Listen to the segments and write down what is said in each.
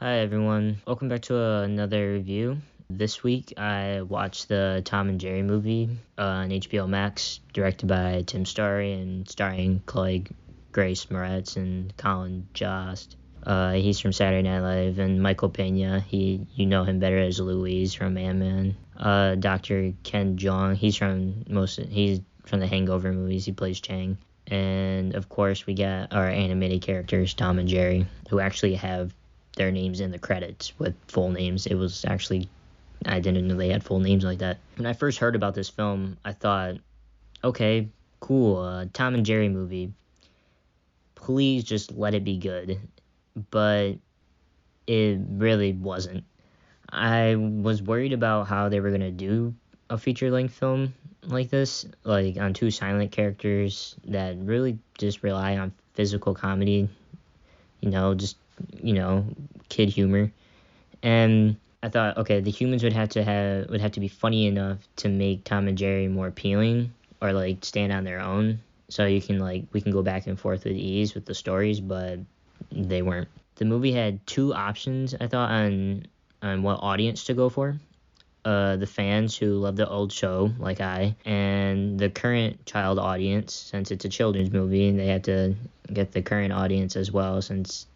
Hi everyone, welcome back to another review. This week I watched the Tom and Jerry movie on HBO Max, directed by Tim Story and starring Chloe Grace Moretz and Colin Jost. He's from Saturday Night Live, and Michael Pena. You know him better as Louise from Ant-Man. Dr. Ken Jeong. He's from the Hangover movies. He plays Chang. And of course, we got our animated characters, Tom and Jerry, who actually have their names in the credits with full names. It was actually, I didn't know they had full names like that. When I first heard about this film, I thought, okay, cool, Tom and Jerry movie. Please just let it be good. But it really wasn't. I was worried about how they were going to do a feature-length film like this, like on two silent characters that really just rely on physical comedy, just kid humor. And I thought, okay, the humans would have to be funny enough to make Tom and Jerry more appealing, or like stand on their own, so we can go back and forth with ease with the stories, but they weren't. The movie had two options, I thought, on what audience to go for. The fans who love the old show, like and the current child audience, since it's a children's movie, and they had to get the current audience as well, since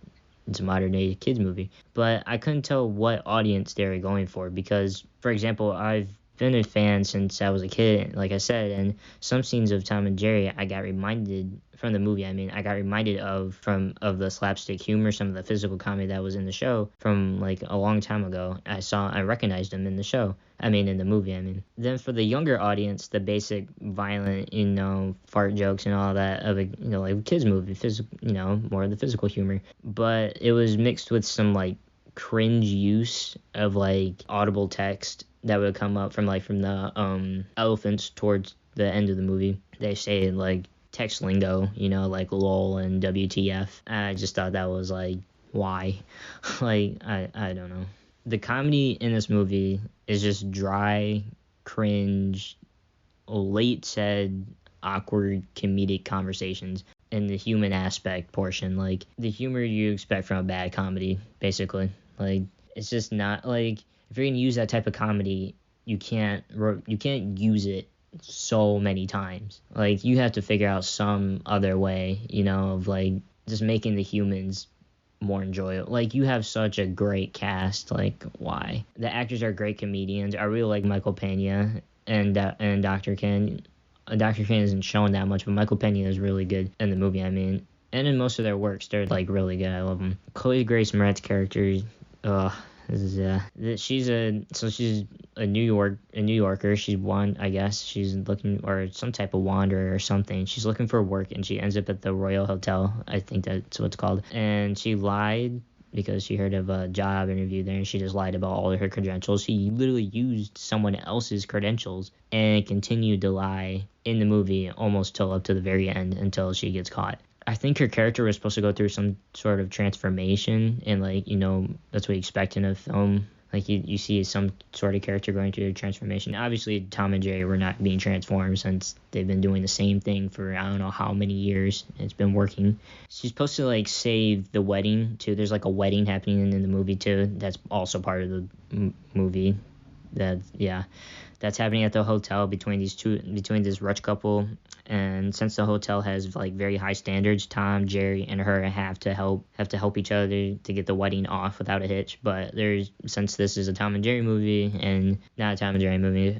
it's a modern day kids movie. But I couldn't tell what audience they were going for, because, for example, I've been a fan since I was a kid, like I said, and some scenes of Tom and Jerry I got reminded from the movie. I got reminded of the slapstick humor, some of the physical comedy that was in the show from like a long time ago. I recognized them in the show. In the movie. Then for the younger audience, the basic violent, fart jokes and all that of a, like kids movie, more of the physical humor. But it was mixed with some like cringe use of like audible text that would come up from the elephants towards the end of the movie. They say like text lingo, like lol and WTF. I just thought that was like, why? I don't know. The comedy in this movie is just dry, cringe, late said, awkward comedic conversations, and the human aspect portion, like the humor you expect from a bad comedy, basically. Like, it's just not like, if you're gonna use that type of comedy, you can't use it so many times. Like, you have to figure out some other way, of like just making the humans more enjoyable. Like, you have such a great cast, like, why? The actors are great comedians. I really like Michael Pena and Dr. Ken. Dr. Ken isn't shown that much, but Michael Pena is really good in the movie. And in most of their works, they're like really good. I love them. Chloe Grace Moretz's character, she's a New Yorker. She's I guess she's looking, or some type of wanderer or something. She's looking for work, and she ends up at the Royal Hotel. I think that's what it's called. And she lied because she heard of a job interview there, and she just lied about all of her credentials. She literally used someone else's credentials and continued to lie in the movie almost till up to the very end, until she gets caught. I think her character was supposed to go through some sort of transformation, and that's what you expect in a film. Like, you see some sort of character going through a transformation. Obviously, Tom and Jerry were not being transformed, since they've been doing the same thing for I don't know how many years. It's been working. She's supposed to like save the wedding too. There's like a wedding happening in the movie too. That's also part of the movie. That's happening at the hotel between this rich couple. And since the hotel has like very high standards, Tom, Jerry, and her have to help each other to get the wedding off without a hitch. But since this is a Tom and Jerry movie and not a Tom and Jerry movie,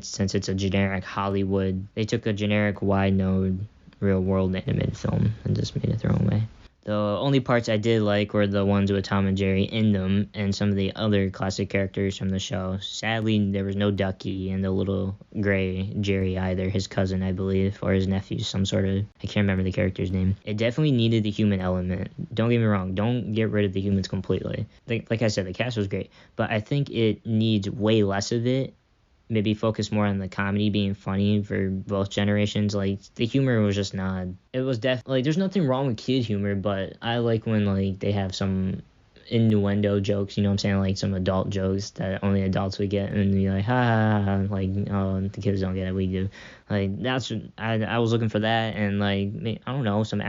since it's a generic Hollywood, they took a generic wide-node real world animated film and just made it their own way. The only parts I did like were the ones with Tom and Jerry in them, and some of the other classic characters from the show. Sadly, there was no Ducky and the little gray Jerry either, his cousin, I believe, or his nephew, some sort of, I can't remember the character's name. It definitely needed the human element. Don't get me wrong, don't get rid of the humans completely. Like I said, the cast was great, but I think it needs way less of it. Maybe focus more on the comedy being funny for both generations. Like, the humor was just not. It was definitely, like, there's nothing wrong with kid humor, but I like when like they have some innuendo jokes, like some adult jokes that only adults would get, and you're like, ha ha ha, like, oh, the kids don't get it, we do. Like, that's, I was looking for that, and like, I don't know, some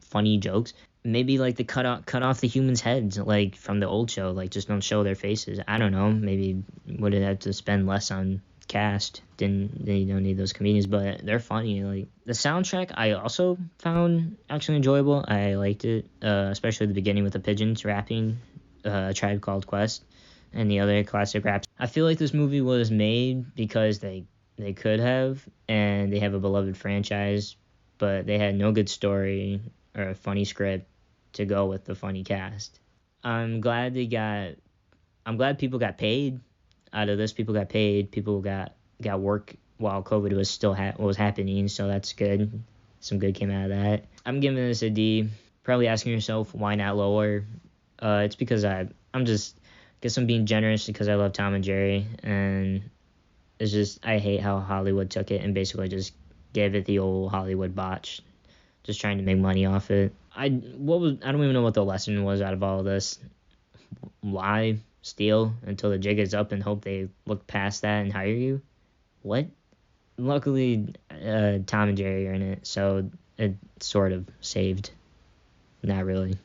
funny jokes. maybe like they cut off the humans' heads like from the old show, like just don't show their faces. I don't know. Maybe would it have to spend less on cast? Didn't they don't need those comedians, but they're funny. Like the soundtrack, I also found actually enjoyable. I liked it, especially the beginning with the pigeons rapping, "A Tribe Called Quest," and the other classic raps. I feel like this movie was made because they could have, and they have a beloved franchise, but they had no good story or a funny script to go with the funny cast. I'm glad they got. I'm glad people got paid out of this. People got paid. People got work while COVID was still was happening. So that's good. Some good came out of that. I'm giving this a D. Probably asking yourself why not lower. It's because I'm just guess I'm being generous because I love Tom and Jerry, and it's just I hate how Hollywood took it and basically just gave it the old Hollywood botch, just trying to make money off it. I don't even know what the lesson was out of all of this. Lie, steal until the jig is up and hope they look past that and hire you. What? Luckily, Tom and Jerry are in it, so it sort of saved. Not really.